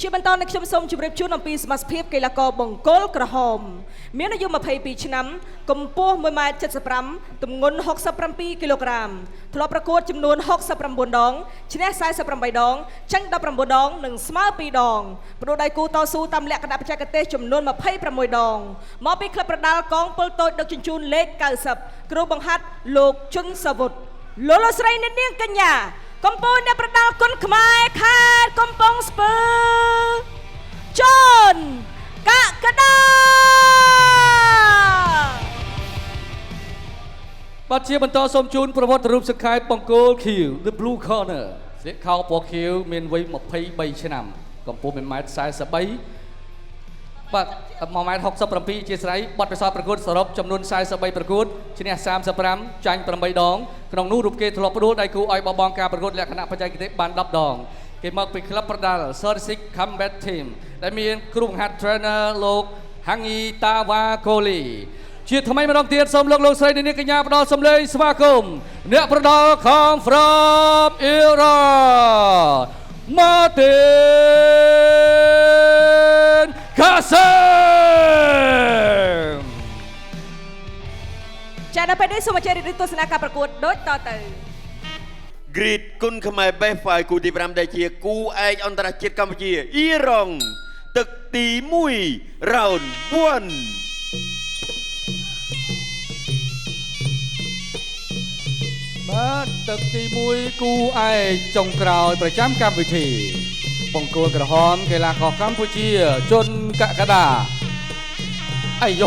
ជាបន្តនៅខ្ញុំសូមជម្រាបជូនអំពីសមាជិកកីឡាករបង្គោលក្រហមមានអាយុ22ឆ្នាំកម្ពស់ 1.75 ទម្ងន់ 67 គីឡូក្រាមធ្លាប់ប្រកួតចំនួន 69 ដងឈ្នះ 48 ដងចាញ់ 19 ដងនិងស្មើ 2 ដងបដូរដៃគូតស៊ូតាមលក្ខណៈបច្ចេកទេសចំនួន 26 ដងមកពីក្លឹបប្រដាល់កងពលតូចដឹកជញ្ជូនលេខ 90 គ្រូបង្ហាត់លោកជុនសាវុតលោកស្រីនាងកញ្ញាកំពូលអ្នកប្រដាល់គុណខ្មែរខេត្តកំពង់ស្ពឺជូនកកដាបាទជាបន្តសូមជូនប្រវត្តិរូបសង្ខេបបង្គោលខៀវ The Blue Corner ស្លៀកខោពណ៌ខៀវមានវ័យ23ឆ្នាំកម្ពស់ 1.43 បាទ 1.67 ជាស្រ័យបទពិសោធន៍ប្រកួតសរុបចំនួន 43 ប្រកួតឈ្នះ 35 ចាញ់ 8 ដងក្នុងនោះរូបគេធ្លាប់ផ្ដួលដៃគូឲ្យបបងការប្រកួតលក្ខណៈបច្ចេកទេសបាន10 ដងគេមកពីក្លឹបប្រដាល់ Sursic Combat Team ដែលមានគ្រូបង្ហាត់ Trainer លោក Hangi Tawakoli ជាថ្មីម្ដងទៀតសូមលោកស្រីនាងកញ្ញាផ្ដល់សំឡេងស្វាគមន៍អ្នកប្រដាល់ Come from Iran Martin Kasem ចាដល់ពេលនេះសូមអញ្ជើញរីកទស្សនាការប្រកួតដូចតទៅ Great គុណខ្មែរ Best Five គូទី5ដែលជាគូឯកអន្តរជាតិកម្ពុជាអ៊ីរ៉ង់ទឹកទី1 Round 1បាទទឹកទី1គូឯកចុងក្រោយប្រចាំកម្មវិធីបង្គោលក្រហមកីឡាករកម្ពុជាជនកកដាអាយយ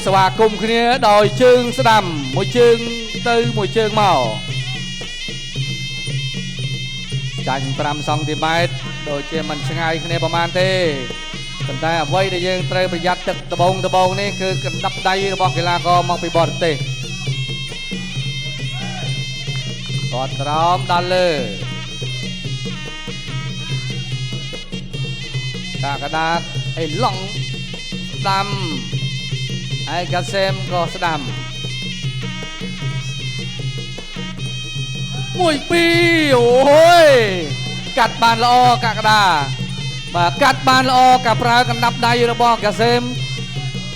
ស្វាគមន៍គ្នាដោយជើងស្ដាំមួយជើងទៅមួយជើងមកចាញ់5សង់ទីម៉ែត្រដូចជាមិនឆ្ងាយគ្នាប្រហែលទេប៉ុន្តែអ្វីដែលយើងត្រូវប្រយ័ត្នទឹកដបងនេះគឺកណ្ដាប់ដៃរបស់កីឡាករមកពីបរទេសគាត់ក្រោមដល់លើកាកដាអីឡង់ស្ដាំហើយកាសេមក៏ស្ដាំ1 2អូយកាត់បានល្អកាកដាបាទកាត់បានល្អការប្រើកណ្ដាប់ដៃរបស់កាសេម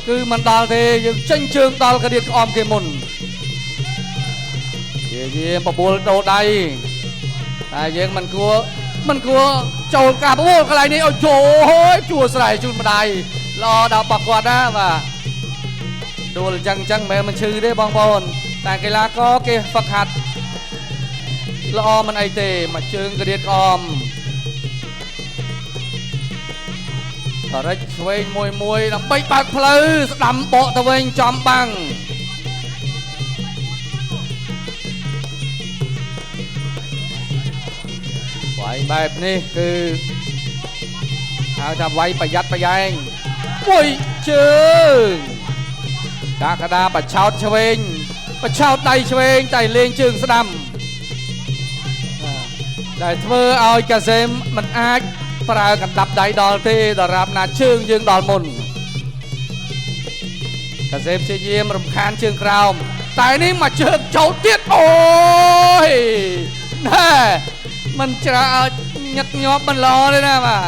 គឺមិនដល់ទេយើងចេញជើងដល់កណ្ដៀតក្អមគេមុនយាមបបួលដោដៃតែយើងមិនគួរចូលការបបួលកន្លែងនេះអូយជួស្រ័យជូនម្ដាយល្អដល់បកគាត់ណាបាទដួលអញ្ចឹងមិនឈឺទេបងប្អូនតែកីឡាករគេហ្វឹកហាត់ល្អមិនអីទេមកជើងក្រៀតក្អមរិចឆ្វេងមួយដើម្បីបើកផ្លូវស្ដាំបកទៅវិញចំបាំងវាយបែបនេះគឺហៅថាវាយប្រយ័ត្នប្រយែងមួយជើងកាកដាបឆោតឆ្វេងបឆោតដៃឆ្វេងតែលេងជើងស្ដាំដែលធ្វើឲ្យកាសេមមិនអាចប្រើកណ្ដាប់ដៃដល់ទេដរាបណាជើងយើងដល់មុនកាសេមព្យាយាមរំខានជើងក្រោមតែនេះមកជើងចូលទៀតអូយណែមិនច្រាញឹកញាប់មិនល្អទេណាបាទ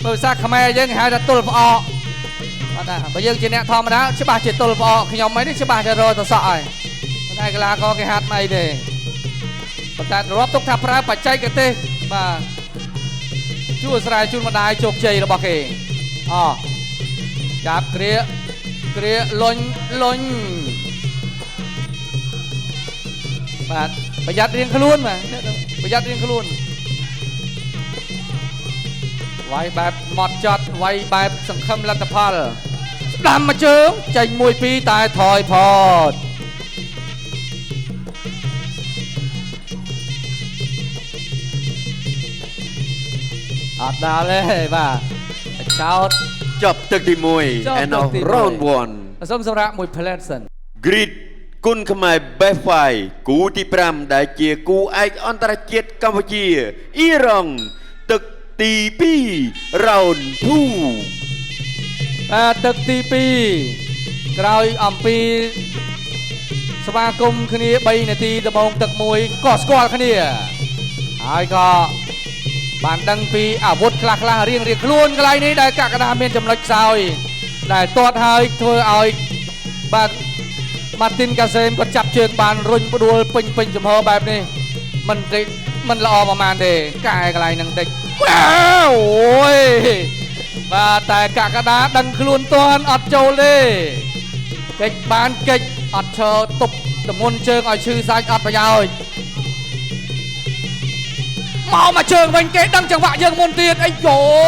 បើភាសាខ្មែរយើងគេហៅថាទល់ផ្អកបាទណាបើយើងជាអ្នកធម្មតាច្បាស់ជាទល់ផ្អកខ្ញុំឯនេះច្បាស់តែរកទៅសក់ហើយតែកីឡាករគេហាត់មិនអីទេប៉ុន្តែរាប់ទុកថាប្រើបច្ចេកទេសបាទជួស្រ័យជូនម្ដាយជោគជ័យរបស់គេចាប់គ្រាលុញបាទប្រយ័ត្នរៀងខ្លួនបាទប្រយ័ត្នរៀងខ្លួនវាយបែបម៉ត់ចត់វាយបែបសង្ឃឹមលទ្ធផលស្ដាំមកជើងចេញ1 2តែថយផតអត់ដល់ទេបាទចោតចប់ទឹកទី1 and now round 1សូមសម្រាប់មួយ play សិន Great គុណខ្មែរ Best Five គូទី5ដែលជាគូឯកអន្តរជាតិកម្ពុជាអ៊ីរ៉ង់ទឹកទី2 Round 2ទឹកទី2ក្រោយអំពីស្វាគមន៍គ្នា3នាទីដំបូងទឹក1ក៏ស្គាល់គ្នាហើយក៏ បានដឹងពីអាវុធខ្លះរៀងខ្លួនកន្លែងនេះដែលកាកដាមានចំណុចខ្សោយដែលទាត់ហើយធ្វើឲ្យបាទម៉ាទីនកាសេមគាត់ចាប់ជើងបានរុញផ្ដួលពេញចំហបែបនេះមិនល្អប្រហែលទេកែកន្លែងហ្នឹងតិចអូយបាទតែកាកដាដឹងខ្លួនទាន់អត់ចូលទេកិច្ចបានកិច្ចអត់ឈរទប់ទម្ងន់ជើងឲ្យឈឺសាច់អត់ប្រយោជន៍មកជើងវិញគេដឹងចង្វាក់យើងមុនទៀតអីយ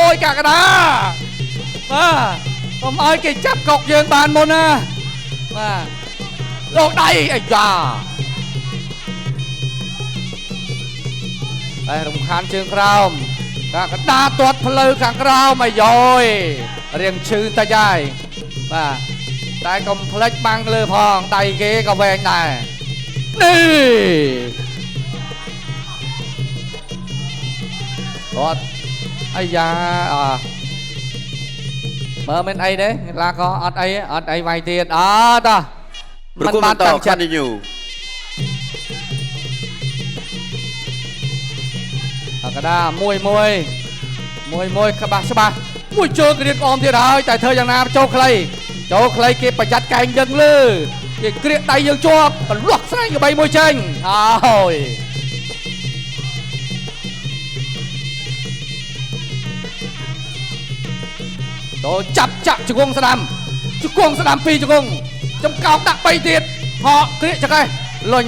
យកាកដាបាទកុំឲ្យគេចាប់កុកយើងបានមុនណាបាទលោកដៃអាយ៉ាតែរំខានជើងក្រោមកាកដាទាត់ផ្លូវខាងក្រោមអាយយរៀងឈឺតិចហើយបាទតែកុំភ្លេចបាំងលើផងដៃគេក៏វែងដែរនេះគាត់អាយ៉ាមើលមិនអីទេឡាក៏អត់អីវាយទៀតអត់មិនបានតាំងចិត្តកាកដាមួយក្បាស់ច្បាស់មួយជើងគ្រៀកអមទៀតហើយតែធ្វើយ៉ាងណាចូលខ្លីគេប្រយ័ត្នកែងយើងលើគេគ្រៀកដៃយើងជាប់កន្លោះស្នែងក្បីមួយចេញហើយចូលចាប់ចាក់ជង្គង់ស្ដាំពីជង្គង់ចំកោកដាក់3ទៀតហកគ្រៀកចកេះលុញ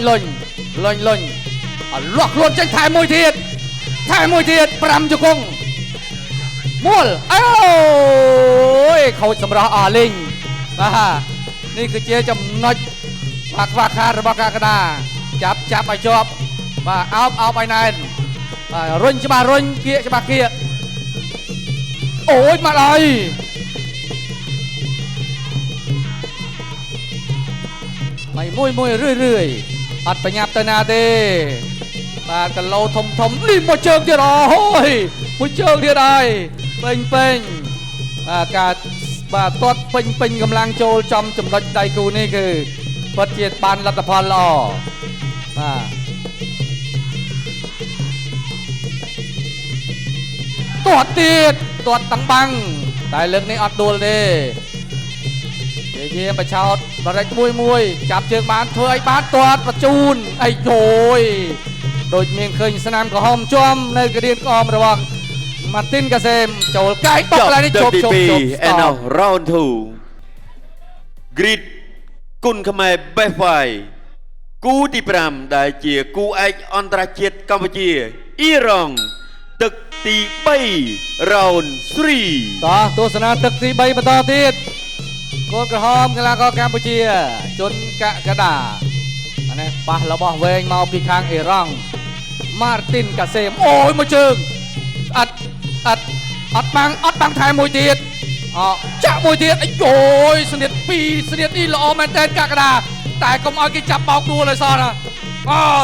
អលាស់ខ្លួនចេញថែមួយទៀត5ជង្គង់មួលអូយខូចសម្រស់អស់លេងបាទនេះគឺជាចំណុចខ្វះខាតរបស់កាកដាចាប់ឲ្យជាប់បាទអោបឲ្យណែនបាទរុញច្បាស់គៀកច្បាស់គៀកអូយមកហើយមួយរឿយអត់ប្រញាប់ទៅណាទេបាទកឡូធំនេះមួយជើងទៀតអូយមួយជើងទៀតហើយពេញបាទការបាទទាត់ពេញកម្លាំងចូលចំចំណុចដៃគូនេះគឺពិតជាបានលទ្ធផលល្អបាទទាត់តាំងបាំងតែលើកនេះអត់ដួលទេគេយាមបឆោតបរិចមួយចាប់ជើងបានធ្វើឲ្យបានទាត់បញ្ជូនអីយយដូចមានឃើញស្នាមក្រហមជាប់នៅគ្រាក្អមរបស់ម៉ាទីនកាសេមចូលកាយបោកកន្លែងនេះជប់ and now round 2 Greet គុណខ្មែរ Best Fight គូទី5ដែលជាគូឯកអន្តរជាតិកម្ពុជាអ៊ីរ៉ង់ទឹកទី3 round 3 តោះទស្សនាទឹកទី3បន្តទៀតកូនក្រហមកីឡាករកម្ពុជាជន់កាកដាអានេះប៉ះរបស់វែងមកពីខាងអ៊ីរ៉ង់ម៉ាទីនកាសេមអូយមួយជើងអត់បាំងថែមួយទៀតចាក់មួយទៀតអីអូយស្នៀតនេះល្អមែនតើកាកដាតែកុំឲ្យគេចាប់បោកដួលឲ្យសោះណា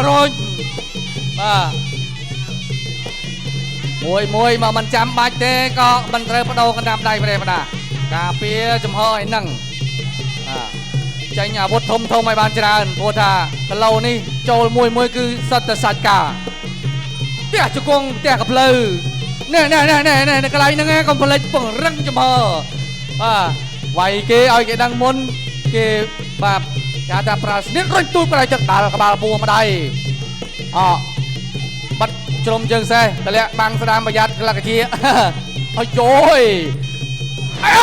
រុញបាទមួយមកមិនចាំបាច់ទេក៏មិនត្រូវបដូរកណ្ដាប់ដៃប្រេះបដាការពារចំហឲ្យនឹងចេញអាវុធធំឲ្យបានច្រើនព្រោះថាគីឡូនេះចូលមួយគឺសិតតែសាច់ការផ្ទះជង្គង់ផ្ទះកភ្លៅនេះកន្លែងហ្នឹងកុំភ្លេចពង្រឹងចំហបាទវាយគេឲ្យគេដឹងមុនគេបាទគេថាប្រើស្នៀតរុញទូចប្រៃទឹកដាល់ក្បាលពួរម្ដាយបាត់ជ្រុំជើងសេះតម្លាក់បាំងស្ដាមប្រយ័ត្នក្លកជាអយយអើ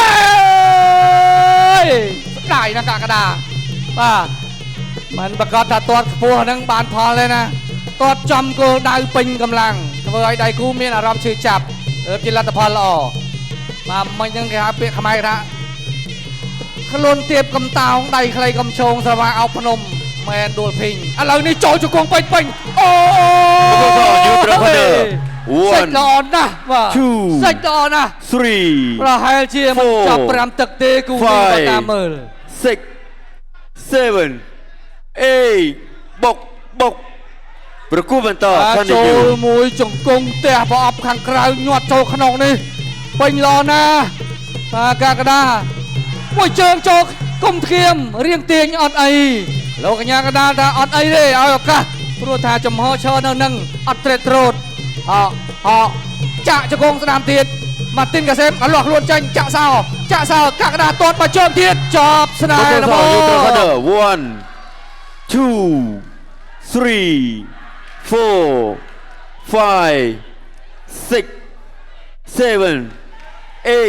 យស្ដាយណាកាកដាបាទមិនប្រកាសថាទាត់ខ្ពស់ហ្នឹងបានផលទេណាទាត់ចំគោលដៅពេញកម្លាំងធ្វើឲ្យដៃគូមានអារម្មណ៍ឈឺចាប់ជាលទ្ធផលល្អបាទមិនចឹងគេហៅពាក្យខ្មែរថាខ្លួនទៀបកំតោងដៃខ្លីកំឈងស្រវាអោបភ្នំមែនដួលភីងឥឡូវនេះចូលជង្គង់ពេញអូសាច់ល្អណាស់បាទសាច់ល្អណាស់3ប្រហែលជាមិនចាប់5ទឹកទេគូនេះបើតាមមើល6 7 8បុកប្រគួតបន្តចូលមួយជង្គង់ផ្ទះប្រអប់ខាងក្រៅញាត់ចូលក្នុងនេះពេញល្អណាស់បាទកាកដាមួយជើងចូលគុំធៀមរៀងទាញអត់អីលោកកញ្ញាកដាថាអត់អីទេឲ្យឱកាសព្រោះថាចំហឈរនៅនឹងអត់ត្រេតត្រោត ចាក់ជង្គង់ស្នាមទៀតម៉ាទីនកាសេមអលាស់ខ្លួនចាញ់ចាក់សោកាកដាទាត់មកជើងទៀតចប់ស្នាម Proposal ដំបូង neutral corner 1 2 3 4 5 6 7 8 អូ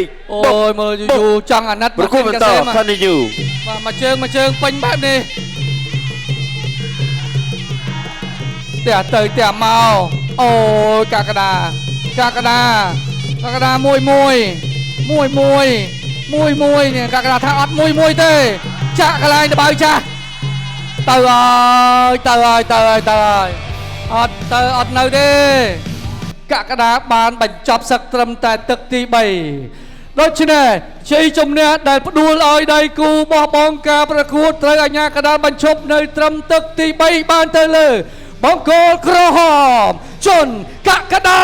យមើលយូរចង់អាណិត ប្រគួតបន្ត continue បាទមកជើងពេញបែបនេះតែទៅតែមកអូយកាកដាមួយនេះកាកដាថាអត់មួយទេចាក់កន្លែងដបៅចាស់ទៅហើយអត់នៅទេកាកដាបានបញ្ចប់សឹកត្រឹមតែទឹកទី3ដូច្នេះជ័យជំនះដែលផ្ដួលឲ្យដៃគូបោះបង់ការប្រកួតត្រូវអាជ្ញាកណ្ដាលបញ្ឈប់នៅត្រឹមទឹកទី3បានទៅលើបង្គោលក្រហមជន់កាកដា